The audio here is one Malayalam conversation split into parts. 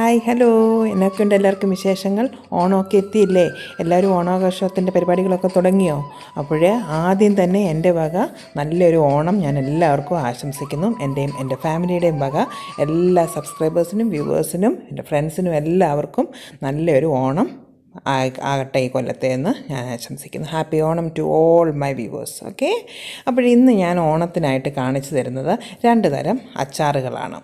ഹായ് ഹലോ, എന്നൊക്കെയുണ്ട് എല്ലാവർക്കും വിശേഷങ്ങൾ. ഓണമൊക്കെ എത്തിയില്ലേ? എല്ലാവരും ഓണാഘോഷത്തിൻ്റെ പരിപാടികളൊക്കെ തുടങ്ങിയോ? അപ്പോഴേ ആദ്യം തന്നെ എൻ്റെ വക നല്ലൊരു ഓണം ഞാൻ എല്ലാവർക്കും ആശംസിക്കുന്നു. എൻ്റെയും എൻ്റെ ഫാമിലിയുടെയും വക എല്ലാ സബ്സ്ക്രൈബേഴ്സിനും വ്യൂവേഴ്സിനും എൻ്റെ ഫ്രണ്ട്സിനും എല്ലാവർക്കും നല്ലൊരു ഓണം ആകട്ടെ ഈ കൊല്ലത്തെ എന്ന് ഞാൻ ആശംസിക്കുന്നു. Happy Onam to all my viewers. Okay, അപ്പോൾ ഇന്ന് ഞാൻ ഓണത്തിനായിട്ട് കാണിച്ചു തരുന്നത് 2 തരം അച്ചാറുകളാണ്.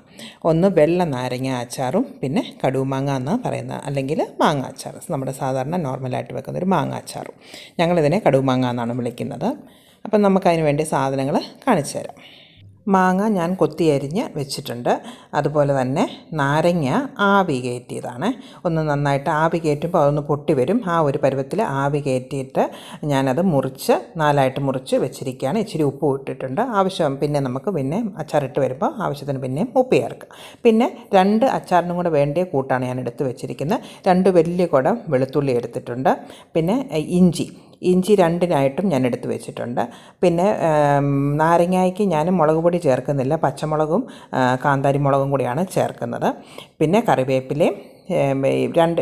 ഒന്ന് വെള്ള നാരങ്ങ അച്ചാറും പിന്നെ കടുമാങ്ങ എന്ന് പറയുന്ന അല്ലെങ്കിൽ മാങ്ങ അച്ചാർ, നമ്മുടെ സാധാരണ നോർമലായിട്ട് വെക്കുന്നൊരു മാങ്ങ അച്ചാറും. ഞങ്ങളിതിനെ കടുമാങ്ങ എന്നാണ് വിളിക്കുന്നത്. അപ്പം നമുക്കതിന് വേണ്ടി സാധനങ്ങൾ കാണിച്ചു തരാം. മാങ്ങ ഞാൻ കൊത്തി അരിഞ്ഞ് വെച്ചിട്ടുണ്ട്. അതുപോലെ തന്നെ നാരങ്ങ ആവി കയറ്റിയതാണ്. ഒന്ന് നന്നായിട്ട് ആവി കയറ്റുമ്പോൾ അതൊന്ന് പൊട്ടി വരും. ആ ഒരു പരുവത്തിൽ ആവി കയറ്റിയിട്ട് ഞാനത് മുറിച്ച് 4ആയിട്ട് മുറിച്ച് വെച്ചിരിക്കുകയാണ്. ഇച്ചിരി ഉപ്പ് ഇട്ടിട്ടുണ്ട്. ആവശ്യം പിന്നെ നമുക്ക് പിന്നെ അച്ചാറിട്ട് വരുമ്പോൾ ആവശ്യത്തിന് പിന്നെയും ഉപ്പ് ചേർക്കാം. പിന്നെ 2 അച്ചാറിനും കൂടെ വേണ്ടിയ കൂട്ടാണ് ഞാൻ എടുത്ത് വെച്ചിരിക്കുന്നത്. 2 വലിയ കുടം വെളുത്തുള്ളി എടുത്തിട്ടുണ്ട്. പിന്നെ ഇഞ്ചി 2നായിട്ടും ഞാൻ എടുത്ത് വെച്ചിട്ടുണ്ട്. പിന്നെ നാരങ്ങയ്ക്ക് ഞാൻ മുളക് പൊടി ചേർക്കുന്നില്ല, പച്ചമുളകും കാന്താരി മുളകും കൂടിയാണ് ചേർക്കുന്നത്. പിന്നെ കറിവേപ്പിലയും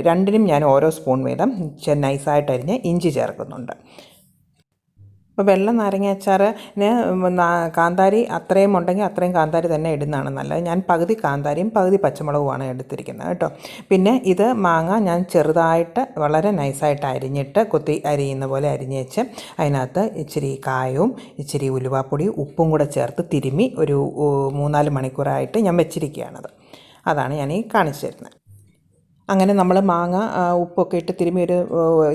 രണ്ടിനും ഞാൻ ഓരോ സ്പൂൺ വീതം നൈസായിട്ട് അരിഞ്ഞ് ഇഞ്ചി ചേർക്കുന്നുണ്ട്. ഇപ്പോൾ വെള്ള നാരങ്ങ അച്ചാറിന് കാന്താരി അത്രയും ഉണ്ടെങ്കിൽ അത്രയും കാന്താരി തന്നെ ഇടുന്നതാണ് നല്ലത്. ഞാൻ പകുതി കാന്താരിയും പകുതി പച്ചമുളകുമാണ് എടുത്തിരിക്കുന്നത് കേട്ടോ. പിന്നെ ഇത് മാങ്ങ ഞാൻ ചെറുതായിട്ട് വളരെ നൈസായിട്ട് അരിഞ്ഞിട്ട് കൊത്തി അരിയുന്ന പോലെ അരിഞ്ഞ് വെച്ച് അതിനകത്ത് ഇച്ചിരി കായവും ഇച്ചിരി ഉലുവാപ്പൊടിയും ഉപ്പും കൂടെ ചേർത്ത് തിരുമ്മി ഒരു 3-4 മണിക്കൂറായിട്ട് ഞാൻ വെച്ചിരിക്കുകയാണത്. അതാണ് ഞാൻ ഈ കാണിച്ചു തരുന്നത്. അങ്ങനെ നമ്മൾ മാങ്ങ ഉപ്പൊക്കെ ഇട്ട് തിരുമ്മി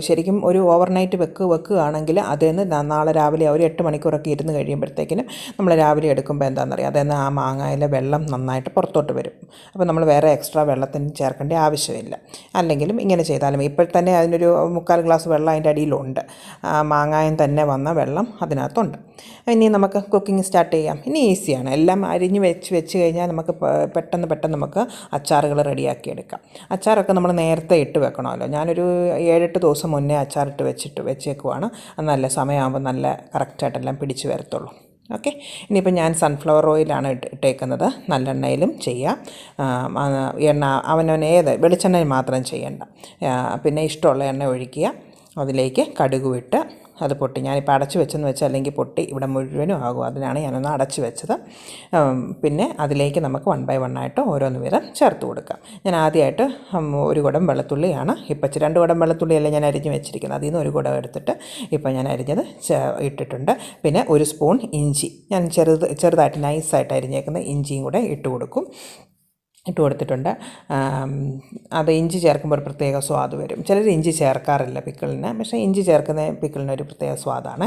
ശരിക്കും ഒരു ഓവർനൈറ്റ് വെക്കുകയാണെങ്കിൽ അതിൽ നാളെ രാവിലെ ഒരു 8 മണിക്കൂറൊക്കെ ഇരുന്ന് കഴിയുമ്പോഴത്തേക്കിനും നമ്മൾ രാവിലെ എടുക്കുമ്പോൾ എന്താണെന്നറിയാം, അതിൽ നിന്ന് ആ മാങ്ങയിലെ വെള്ളം നന്നായിട്ട് പുറത്തോട്ട് വരും. അപ്പോൾ നമ്മൾ വേറെ എക്സ്ട്രാ വെള്ളത്തിന് ചേർക്കേണ്ട ആവശ്യമില്ല. അല്ലെങ്കിലും ഇങ്ങനെ ചെയ്താലും ഇപ്പോൾ തന്നെ അതിനൊരു 3/4 ഗ്ലാസ് വെള്ളം അതിൻ്റെ അടിയിലുണ്ട്. മാങ്ങായം തന്നെ വന്ന വെള്ളം അതിനകത്തുണ്ട്. ഇനി നമുക്ക് കുക്കിംഗ് സ്റ്റാർട്ട് ചെയ്യാം. ഇനി ഈസിയാണ്. എല്ലാം അരിഞ്ഞ് വെച്ച് കഴിഞ്ഞാൽ നമുക്ക് പെട്ടെന്ന് നമുക്ക് അച്ചാറുകൾ റെഡിയാക്കിയെടുക്കാം. അച്ചാറൊക്കെ നമ്മൾ നേരത്തെ ഇട്ട് വെക്കണമല്ലോ. ഞാനൊരു 7-8 ദിവസം മുന്നേ അച്ചാറിട്ട് വെച്ചേക്കുവാണ്. നല്ല സമയമാകുമ്പോൾ നല്ല കറക്റ്റായിട്ടെല്ലാം പിടിച്ച് വരത്തുള്ളൂ. ഓക്കെ, ഇനിയിപ്പോൾ ഞാൻ സൺഫ്ലവർ ഓയിലാണ് ഇട്ടേക്കുന്നത്. നല്ലെണ്ണയിലും ചെയ്യാം. എണ്ണ അവനവൻ വെളിച്ചെണ്ണയിൽ മാത്രം ചെയ്യണ്ട. പിന്നെ ഇഷ്ടമുള്ള എണ്ണ ഒഴിക്കുക. അതിലേക്ക് കടുക് ഇട്ട് അത് പൊട്ടി, ഞാനിപ്പോൾ അടച്ച് വെച്ചെന്ന് വെച്ചാൽ അല്ലെങ്കിൽ പൊട്ടി ഇവിടെ മുഴുവനും ആകും. അതിനാണ് ഞാനൊന്ന് അടച്ച് വെച്ചത്. പിന്നെ അതിലേക്ക് നമുക്ക് 1 by 1 ആയിട്ട് ഓരോന്ന് വീതം ചേർത്ത് കൊടുക്കാം. ഞാൻ ആദ്യമായിട്ട് 1 കുടം വെളുത്തുള്ളിയാണ് ഇപ്പം 2 കുടം വെളുത്തുള്ളിയല്ലേ ഞാൻ അരിഞ്ഞ് വെച്ചിരിക്കുന്നത്. അതിൽ നിന്ന് 1 കുടം എടുത്തിട്ട് ഇപ്പോൾ ഞാൻ അരിഞ്ഞത് ഇട്ടിട്ടുണ്ട്. പിന്നെ 1 സ്പൂൺ ഇഞ്ചി ഞാൻ ചെറുതായിട്ട് നൈസായിട്ട് അരിഞ്ഞേക്കുന്ന ഇഞ്ചിയും കൂടെ ഇട്ട് കൊടുത്തിട്ടുണ്ട്. അത് ഇഞ്ചി ചേർക്കുമ്പോൾ ഒരു പ്രത്യേക സ്വാദ് വരും. ചിലർ ഇഞ്ചി ചേർക്കാറില്ല പിക്കിളിന്, പക്ഷേ ഇഞ്ചി ചേർക്കുന്ന പിക്കിളിന് ഒരു പ്രത്യേക സ്വാദാണ്.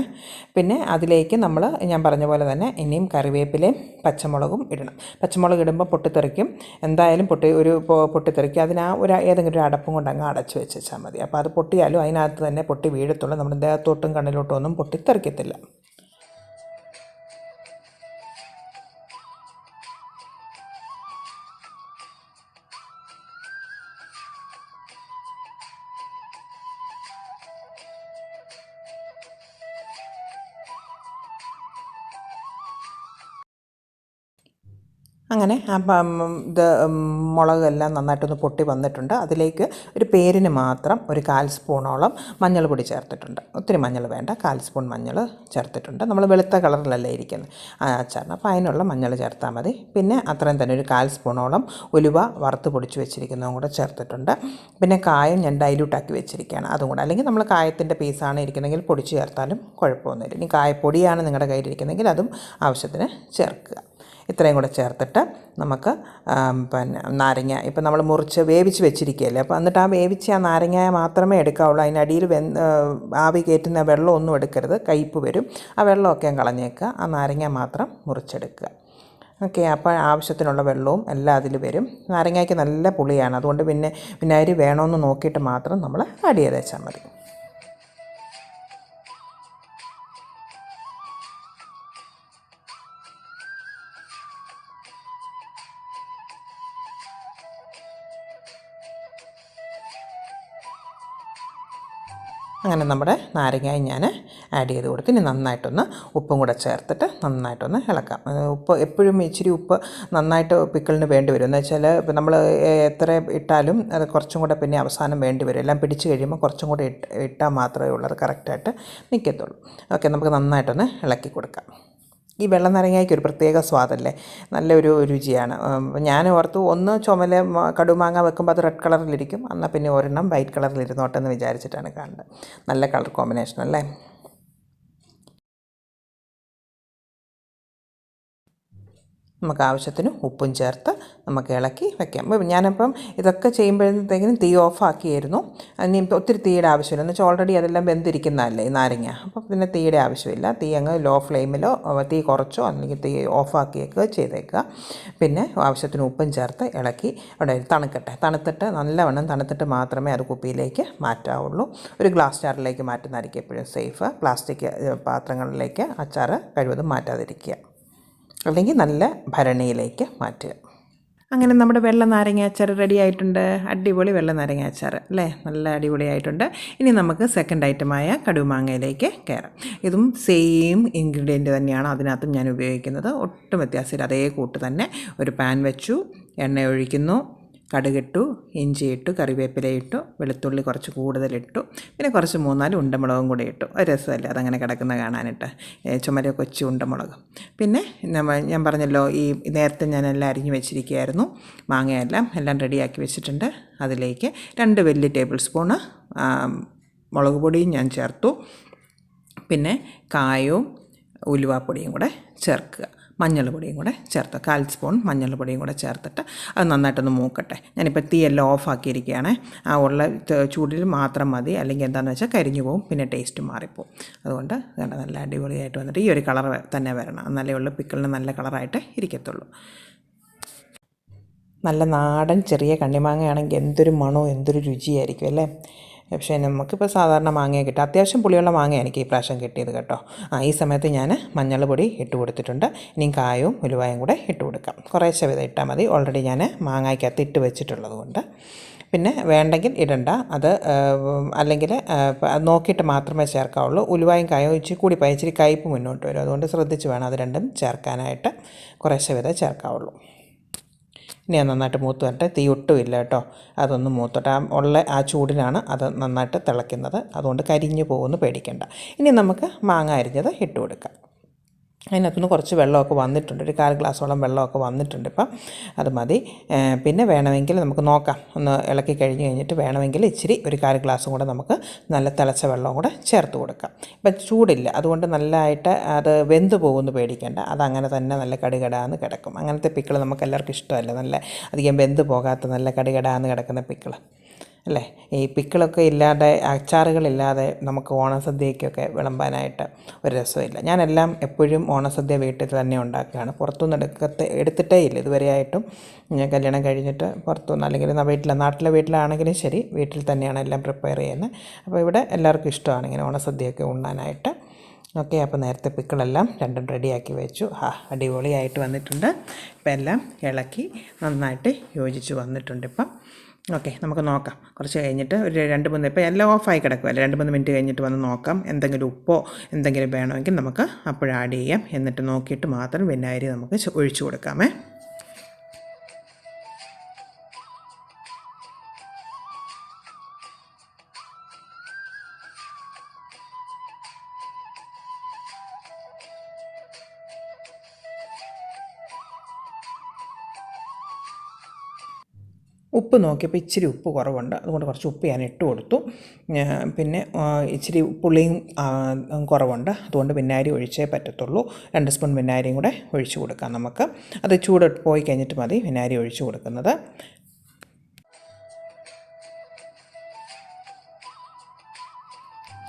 പിന്നെ അതിലേക്ക് ഞാൻ പറഞ്ഞ പോലെ തന്നെ ഇനിയും കറിവേപ്പിലയും പച്ചമുളകും ഇടണം. പച്ചമുളക് ഇടുമ്പോൾ പൊട്ടിത്തെറിക്കും, എന്തായാലും പൊട്ടിത്തെറിക്കും. ഏതെങ്കിലും ഒരു അടപ്പും കൊണ്ട് അങ്ങ് അടച്ച് വെച്ചാൽ മതി. അപ്പോൾ അത് പൊട്ടിയാലും അതിനകത്ത് തന്നെ പൊട്ടി വീഴത്തുള്ളൂ. നമ്മുടെ ദേഹത്തോട്ടും കണ്ണിലോട്ടും ഒന്നും പൊട്ടിത്തെറിക്കത്തില്ല. അങ്ങനെ മുളകെല്ലാം നന്നായിട്ടൊന്ന് പൊട്ടി വന്നിട്ടുണ്ട്. അതിലേക്ക് ഒരു പേരിന് മാത്രം 1/4 സ്പൂണോളം മഞ്ഞൾപ്പൊടി ചേർത്തിട്ടുണ്ട്. ഒത്തിരി മഞ്ഞൾ വേണ്ട, 1/4 സ്പൂൺ മഞ്ഞൾ ചേർത്തിട്ടുണ്ട്. നമ്മൾ വെളുത്ത കളറിലല്ലേ ഇരിക്കുന്നത് അച്ചാറിന്, അപ്പോൾ അതിനുള്ള മഞ്ഞൾ ചേർത്താൽ മതി. പിന്നെ അത്രയും തന്നെ 1/4 സ്പൂണോളം ഉലുവ വറുത്ത് പൊടിച്ച് വെച്ചിരിക്കുന്നതും കൂടെ ചേർത്തിട്ടുണ്ട്. പിന്നെ കായം ഞാൻ ഡൈല്യൂട്ടാക്കി വെച്ചിരിക്കുകയാണ്, അതും കൂടെ. അല്ലെങ്കിൽ നമ്മൾ കായത്തിൻ്റെ പീസാണ് ഇരിക്കുന്നതെങ്കിൽ പൊടിച്ച് ചേർത്താലും കുഴപ്പമൊന്നുമില്ല. ഇനി കായപ്പൊടിയാണ് നിങ്ങളുടെ കയ്യിലിരിക്കുന്നതെങ്കിൽ അതും ആവശ്യത്തിന് ചേർക്കുക. ഇത്രയും കൂടെ ചേർത്തിട്ട് നമുക്ക് പിന്നെ നാരങ്ങ ഇപ്പം നമ്മൾ മുറിച്ച് വേവിച്ച് വെച്ചിരിക്കുകയല്ലേ, അപ്പോൾ എന്നിട്ട് ആ വേവിച്ച് ആ നാരങ്ങ മാത്രമേ എടുക്കാവുള്ളൂ. അതിനടിയിൽ ആവി കയറ്റുന്ന വെള്ളമൊന്നും എടുക്കരുത്, കയ്പ്പ് വരും. ആ വെള്ളമൊക്കെ കളഞ്ഞേക്കുക. ആ നാരങ്ങ മാത്രം മുറിച്ചെടുക്കുക. ഓക്കെ, അപ്പോൾ ആവശ്യത്തിനുള്ള വെള്ളവും എല്ലാം അതിൽ വരും. നാരങ്ങയ്ക്ക് നല്ല പുളിയാണ്, അതുകൊണ്ട് വിനാഗിരി വേണമെന്ന് നോക്കിയിട്ട് മാത്രം നമ്മൾ ആഡ് ചെയ്ത് വെച്ചാൽ മതി. അങ്ങനെ നമ്മുടെ നാരങ്ങയും ഞാൻ ആഡ് ചെയ്ത് കൊടുത്ത് ഇനി നന്നായിട്ടൊന്ന് ഉപ്പും കൂടെ ചേർത്തിട്ട് നന്നായിട്ടൊന്ന് ഇളക്കാം. ഉപ്പ് എപ്പോഴും ഇച്ചിരി ഉപ്പ് നന്നായിട്ട് പിക്കിളിന് വേണ്ടി വരും. എന്ന് വെച്ചാൽ നമ്മൾ എത്ര ഇട്ടാലും അത് കുറച്ചും കൂടെ പിന്നെ അവസാനം വേണ്ടി വരും. എല്ലാം പിടിച്ച് കഴിയുമ്പോൾ കുറച്ചും കൂടെ ഇട്ടാൽ മാത്രമേ ഉള്ളത് കറക്റ്റായിട്ട് നിൽക്കത്തുള്ളൂ. ഓക്കെ, നമുക്ക് നന്നായിട്ടൊന്ന് ഇളക്കി കൊടുക്കാം. ഈ വെള്ള നാരങ്ങയ്ക്ക് ഒരു പ്രത്യേക സ്വാദല്ലേ, നല്ലൊരു രുചിയാണ്. ഞാൻ ഓർത്തു ഒന്ന് ചുമല കടുമാങ്ങ വെക്കുമ്പോൾ അത് റെഡ് കളറിലിരിക്കും, എന്നാൽ പിന്നെ ഒരെണ്ണം വൈറ്റ് കളറിലിരുന്നോട്ടെ എന്ന് വിചാരിച്ചിട്ടാണ് കാണുന്നത്. നല്ല കളർ കോമ്പിനേഷൻ അല്ലേ. നമുക്ക് ആവശ്യത്തിന് ഉപ്പും ചേർത്ത് നമുക്ക് ഇളക്കി വയ്ക്കാം. ഞാനപ്പം ഇതൊക്കെ ചെയ്യുമ്പോഴത്തേക്കിനും തീ ഓഫാക്കിയായിരുന്നു. ഇനി ഒത്തിരി തീയുടെ ആവശ്യമില്ല, എന്ന് വെച്ചാൽ ഓൾറെഡി അതെല്ലാം വെന്തിരിക്കുന്നതല്ലേ ഈ നാരങ്ങ. അപ്പം പിന്നെ തീയുടെ ആവശ്യമില്ല. തീ അങ്ങ് ലോ ഫ്ലെയിമിലോ തീ കുറച്ചോ അല്ലെങ്കിൽ തീ ഓഫാക്കിയൊക്കെ ചെയ്തേക്കുക. പിന്നെ ആവശ്യത്തിന് ഉപ്പും ചേർത്ത് ഇളക്കി അവിടെ തണുക്കട്ടെ. നല്ലവണ്ണം തണുത്തിട്ട് മാത്രമേ അത് കുപ്പിയിലേക്ക് മാറ്റാവുള്ളൂ. ഒരു ഗ്ലാസ് ജാറിലേക്ക് മാറ്റുന്നതായിരിക്കും എപ്പോഴും സേഫ്. പ്ലാസ്റ്റിക് പാത്രങ്ങളിലേക്ക് അച്ചാർ കഴിവതും മാറ്റാതിരിക്കുക, അല്ലെങ്കിൽ നല്ല ഭരണിയിലേക്ക് മാറ്റുക. അങ്ങനെ നമ്മുടെ വെള്ള നാരങ്ങ അച്ചാർ റെഡി ആയിട്ടുണ്ട്. അടിപൊളി വെള്ള നാരങ്ങ അച്ചാർ അല്ലേ, നല്ല അടിപൊളിയായിട്ടുണ്ട്. ഇനി നമുക്ക് സെക്കൻഡ് ഐറ്റമായ കടുമാങ്ങയിലേക്ക് കയറാം. ഇതും സെയിം ഇൻഗ്രീഡിയൻറ്റ് തന്നെയാണ് അതിനകത്തും ഞാൻ ഉപയോഗിക്കുന്നത്. ഒട്ടും വ്യത്യാസമില്ല, അതേ കൂട്ട് തന്നെ. ഒരു പാൻ വെച്ചു, എണ്ണ ഒഴിക്കുന്നു, കടുകിട്ടു, ഇഞ്ചിയിട്ടു, കറിവേപ്പിലയിട്ടു, വെളുത്തുള്ളി കുറച്ച് കൂടുതലിട്ടു, പിന്നെ കുറച്ച് 3-4 ഉണ്ടമുളകും കൂടി ഇട്ടു. ഒരു രസമല്ലേ അതങ്ങനെ കിടക്കുന്ന കാണാനിട്ട്, ചുമര കൊച്ചു ഉണ്ടമുളക്. പിന്നെ ഞാൻ പറഞ്ഞല്ലോ ഈ നേരത്തെ ഞാനെല്ലാം അരിഞ്ഞ് വെച്ചിരിക്കുകയായിരുന്നു. എല്ലാം റെഡിയാക്കി വെച്ചിട്ടുണ്ട്. അതിലേക്ക് 2 വലിയ ടേബിൾ സ്പൂണ് മുളക് പൊടിയും ഞാൻ ചേർത്തു. പിന്നെ കായവും ഉലുവാപ്പൊടിയും കൂടെ ചേർക്കുക. മഞ്ഞൾ പൊടിയും കൂടെ ചേർത്ത് 1/4 സ്പൂൺ മഞ്ഞൾ പൊടിയും കൂടെ ചേർത്തിട്ട് അത് നന്നായിട്ടൊന്ന് മൂക്കട്ടെ. ഞാനിപ്പോൾ തീയെല്ലാം ഓഫാക്കിയിരിക്കുകയാണ്. ആ ഉള്ള ചൂടിൽ മാത്രം മതി, അല്ലെങ്കിൽ എന്താണെന്ന് വെച്ചാൽ കരിഞ്ഞു പോകും, പിന്നെ ടേസ്റ്റ് മാറിപ്പോവും. അതുകൊണ്ട് നല്ല അടിപൊളിയായിട്ട് വന്നിട്ട് ഈ ഒരു കളർ തന്നെ വരണം, എന്നാലേ ഉള്ളൂ പിക്കിളിന് നല്ല കളറായിട്ട് ഇരിക്കത്തുള്ളൂ. നല്ല നാടൻ ചെറിയ കണ്ണിമാങ്ങയാണെങ്കിൽ എന്തൊരു മണവും എന്തൊരു രുചിയായിരിക്കും അല്ലേ. പക്ഷേ നമുക്കിപ്പോൾ സാധാരണ മാങ്ങയെ കിട്ടും. അത്യാവശ്യം പുളിയുള്ള മാങ്ങ എനിക്ക് ഈ പ്രാവശ്യം കിട്ടിയത് കേട്ടോ. ഈ സമയത്ത് ഞാൻ മഞ്ഞൾ പൊടി ഇട്ട് കൊടുത്തിട്ടുണ്ട്. ഇനിയും കായവും ഉലുവായും കൂടെ ഇട്ട് കൊടുക്കാം. കുറേശ്ശെ വിധം ഇട്ടാൽ മതി, ഓൾറെഡി ഞാൻ മാങ്ങയ്ക്കകത്ത് ഇട്ട് വെച്ചിട്ടുള്ളത് കൊണ്ട്. പിന്നെ വേണ്ടെങ്കിൽ ഇടണ്ട, അത് അല്ലെങ്കിൽ നോക്കിയിട്ട് മാത്രമേ ചേർക്കാവുള്ളൂ. ഉലുവായും കായവും ഇച്ചിരി കയ്പ്പ് മുന്നോട്ട് വരും, അതുകൊണ്ട് ശ്രദ്ധിച്ച് വേണം അത് രണ്ടും ചേർക്കാനായിട്ട്. കുറേശ്ശെ വിധം ചേർക്കാവുള്ളൂ. ഇനി അത് നന്നായിട്ട് മൂത്ത് വരട്ടെ. തീ ഒട്ടുമില്ല കേട്ടോ, അതൊന്ന് മൂത്തോട്ടെ. ആ ചൂടിലാണ് അത് നന്നായിട്ട് തിളയ്ക്കുന്നത്, അതുകൊണ്ട് കരിഞ്ഞു പോകുമെന്ന് പേടിക്കേണ്ട. ഇനി നമുക്ക് മാങ്ങ അരിഞ്ഞത് ഇട്ട് കൊടുക്കാം. അതിനകത്തുനിന്ന് കുറച്ച് വെള്ളമൊക്കെ വന്നിട്ടുണ്ട്, ഒരു 1/4 ഗ്ലാസോളം വെള്ളമൊക്കെ വന്നിട്ടുണ്ട് ഇപ്പം. അത് മതി. പിന്നെ വേണമെങ്കിൽ നമുക്ക് നോക്കാം, ഒന്ന് ഇളക്കി കഴിഞ്ഞിട്ട് വേണമെങ്കിൽ ഇച്ചിരി ഒരു 1/4 ഗ്ലാസും കൂടെ നമുക്ക് നല്ല തിളച്ച വെള്ളവും കൂടെ ചേർത്ത് കൊടുക്കാം. ഇപ്പം ചൂടില്ല, അതുകൊണ്ട് നല്ലതായിട്ട് അത് വെന്ത് പോകുമെന്ന് പേടിക്കേണ്ട. അതങ്ങനെ തന്നെ നല്ല കടുകടാന്ന് കിടക്കും. അങ്ങനത്തെ പിക്കിൾ നമുക്ക് എല്ലാവർക്കും ഇഷ്ടമല്ല, നല്ല അധികം വെന്ത് പോകാത്ത നല്ല കടുകടാന്ന് കിടക്കുന്ന പിക്കിൾ അല്ലേ. ഈ പിക്കിളൊക്കെ ഇല്ലാതെ, അച്ചാറുകളില്ലാതെ നമുക്ക് ഓണസദ്യയ്ക്കൊക്കെ വിളമ്പാനായിട്ട് ഒരു രസമില്ല. ഞാനെല്ലാം എപ്പോഴും ഓണസദ്യ വീട്ടിൽ തന്നെ ഉണ്ടാക്കുകയാണ്, പുറത്തുനിന്ന് എടുത്തിട്ടേ ഇല്ല ഇതുവരെയായിട്ടും. ഞാൻ കല്യാണം കഴിഞ്ഞിട്ട് പുറത്തുനിന്ന്, അല്ലെങ്കിൽ നാട്ടിലെ വീട്ടിലാണെങ്കിലും ശരി, വീട്ടിൽ തന്നെയാണ് എല്ലാം പ്രിപ്പയർ ചെയ്യുന്നത്. അപ്പോൾ ഇവിടെ എല്ലാവർക്കും ഇഷ്ടമാണ് ഇങ്ങനെ ഓണസദ്യയൊക്കെ ഉണ്ണാനായിട്ട്. ഓക്കെ, അപ്പോൾ നേരത്തെ പിക്കിളെല്ലാം രണ്ടും റെഡിയാക്കി വെച്ചു. അടിപൊളിയായിട്ട് വന്നിട്ടുണ്ട്. ഇപ്പം എല്ലാം ഇളക്കി നന്നായിട്ട് യോജിച്ച് വന്നിട്ടുണ്ട് ഇപ്പം. ഓക്കെ, നമുക്ക് നോക്കാം. കുറച്ച് കഴിഞ്ഞിട്ട് ഒരു 2-3, ഇപ്പോൾ എല്ലാം ഓഫായി കിടക്കുമല്ലേ, 2-3 മിനിറ്റ് കഴിഞ്ഞിട്ട് വന്ന് നോക്കാം. എന്തെങ്കിലും ഉപ്പോ എന്തെങ്കിലും വേണമെങ്കിൽ നമുക്ക് അപ്പോഴും ആഡ് ചെയ്യാം. എന്നിട്ട് നോക്കിയിട്ട് മാത്രം വിനാഗിരി നമുക്ക് ഒഴിച്ചു കൊടുക്കാമേ. ഉപ്പ് നോക്കിയപ്പോൾ ഇച്ചിരി ഉപ്പ് കുറവുണ്ട്, അതുകൊണ്ട് കുറച്ച് ഉപ്പ് ഞാൻ ഇട്ട് കൊടുത്തു. പിന്നെ ഇച്ചിരി പുളിയും കുറവുണ്ട്, അതുകൊണ്ട് വിനാഗിരി ഒഴിച്ചേ പറ്റത്തുള്ളൂ. 2 സ്പൂൺ വിനാഗിരിയും കൂടെ ഒഴിച്ചു കൊടുക്കാം നമുക്ക്. അത് ചൂട് പോയി കഴിഞ്ഞിട്ട് മതി വിനാഗിരി ഒഴിച്ചു കൊടുക്കുന്നത്.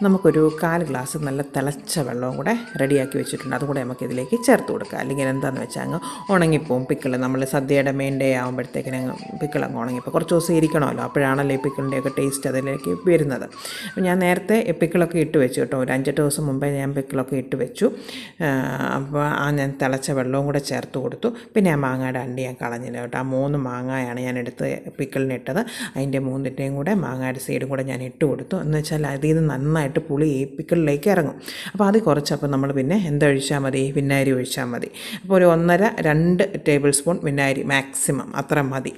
നമുക്കൊരു 1/4 ഗ്ലാസ് നല്ല തിളച്ച വെള്ളവും കൂടെ റെഡിയാക്കി വെച്ചിട്ടുണ്ട്, അതുകൂടെ നമുക്ക് ഇതിലേക്ക് ചേർത്ത് കൊടുക്കുക. അല്ലെങ്കിൽ എന്താണെന്ന് വെച്ചാൽ അങ്ങ് ഉണങ്ങിപ്പോവും പിക്കിൾ. നമ്മൾ സദ്യയുടെ മെയിൻ ഡേ ആകുമ്പോഴത്തേക്കിന് പിക്കിൾ അങ്ങ് ഉണങ്ങിപ്പോൾ കുറച്ച് ദിവസം ഇരിക്കണമല്ലോ, അപ്പോഴാണല്ലോ ഈ പിക്കിളിൻ്റെയൊക്കെ ടേസ്റ്റ് അതിലേക്ക് വരുന്നത്. ഞാൻ നേരത്തെ പിക്കിളൊക്കെ ഇട്ട് വെച്ചു കേട്ടോ, ഒരു 5-8 ദിവസം മുമ്പേ ഞാൻ പിക്കിളൊക്കെ ഇട്ട് വെച്ചു. അപ്പോൾ ഞാൻ തിളച്ച വെള്ളവും കൂടെ ചേർത്ത് കൊടുത്തു. പിന്നെ ആ മാങ്ങയുടെ അണ്ടി ഞാൻ കളഞ്ഞില്ല കേട്ടോ. ആ 3 മാങ്ങയാണ് ഞാൻ എടുത്ത് പിക്കിളിനിട്ടത്. അതിൻ്റെ 3ൻ്റെയും കൂടെ മാങ്ങയുടെ സൈഡും കൂടെ ഞാൻ ഇട്ട് കൊടുത്തു. എന്ന് വെച്ചാൽ അതിൽ നിന്ന് നന്നായി നന്നായിട്ട് പുളി ഈ പിക്കിളിലേക്ക് ഇറങ്ങും. അപ്പോൾ അത് കുറച്ചപ്പോൾ നമ്മൾ പിന്നെ എന്തൊഴിച്ചാൽ മതി, വിനാഗിരി ഒഴിച്ചാൽ മതി. അപ്പോൾ ഒരു 1.5-2 ടേബിൾ സ്പൂൺ വിനാഗിരി മാക്സിമം അത്ര മതി.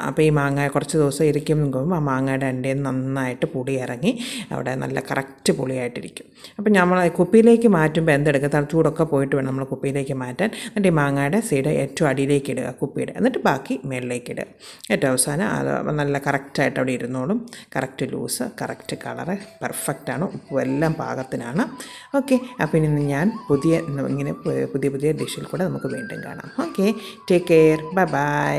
അപ്പോൾ ഈ മാങ്ങ കുറച്ച് ദിവസം ഇരിക്കും നോക്കുമ്പോൾ ആ മാങ്ങയുടെ അണ്ടയിൽ നന്നായിട്ട് പുളി ഇറങ്ങി അവിടെ നല്ല കറക്റ്റ് പുളിയായിട്ടിരിക്കും. അപ്പോൾ നമ്മൾ കുപ്പിയിലേക്ക് മാറ്റുമ്പോൾ എന്തെടുക്കുക, ചൂടൊക്കെ പോയിട്ട് വേണം നമ്മൾ കുപ്പിയിലേക്ക് മാറ്റാൻ. എന്നിട്ട് ഈ മാങ്ങയുടെ സീഡ് ഏറ്റവും അടിയിലേക്ക് ഇടുക കുപ്പിയുടെ, എന്നിട്ട് ബാക്കി മേളിലേക്ക് ഇടുക. ഏറ്റവും അവസാനം അത് നല്ല കറക്റ്റായിട്ട് അവിടെ ഇരുന്നോളും. കറക്റ്റ് ലൂസ്, കറക്റ്റ് കളറ്, പെർഫെക്റ്റാണ്. ഉപ്പും എല്ലാം പാകത്തിനാണ്. ഓക്കെ, അപ്പോൾ ഇനി ഞാൻ പുതിയ പുതിയ ഡിഷിൽ കൂടെ നമുക്ക് വീണ്ടും കാണാം. Okay, take care, bye bye.